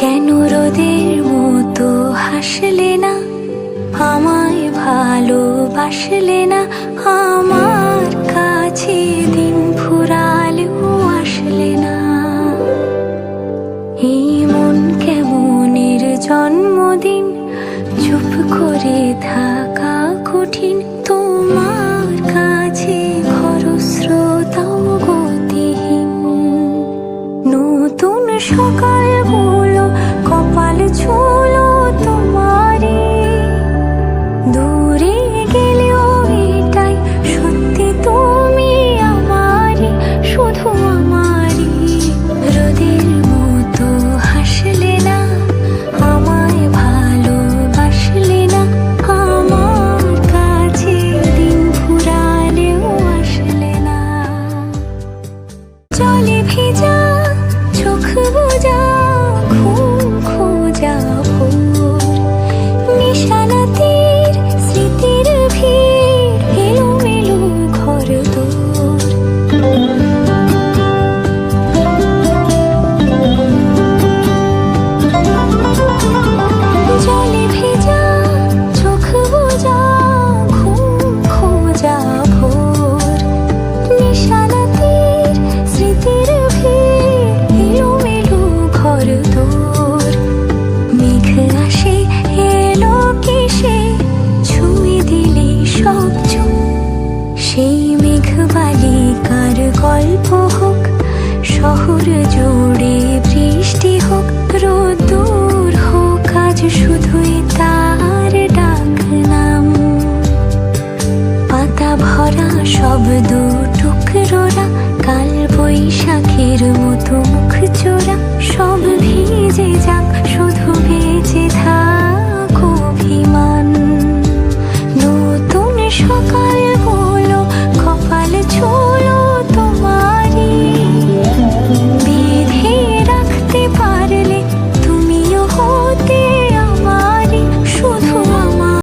কেন রোদের মতো হাসলে না, আমায় ভালোবাসলে না, আমার কাছে দিন ফুরালেও আসলে না। এই মন কেমনের জন্মদিন, চুপ করে থাকা কঠিন, তোমার কাছে খরস্রোতাও গতিহীন। নতুন সকালগুলো কপাল ছুলো তোমারই, দূরে গেলেও এটাই সত্যি তুমি আমারই, শুধু আমারই। রোদের মতো হাসলে না, আমায় ভালোবাসলে না, আমার কাছে দিন ফুরালেও আসলে না। জলে ভেজা চোখ বোঝা, ঘুম খোঁজা ভোর, নিশানাতের স্মৃতির ভিড়, এলোমেলো ঘরদোর। জলে ভেজা চোখ বোঝা, ঘুম খোঁজা ভোর, নিশানাতের স্মৃতির ভিড়, এলোমেলো ঘরদোর। মেঘ আসে এলো কিসে, ছুঁয়ে দিলে সব চোখ। সেই মেঘ বালিকার গল্প হোক, শহর জুড়ে বৃষ্টি হোক, রোদ্দুর হোক আজ শুধুই তার ডাক নাম। পাতা ভরা শব্দ টুকরোরা, কাল বৈশাখের মতো মুখ চোরা, সব ভিজে যাক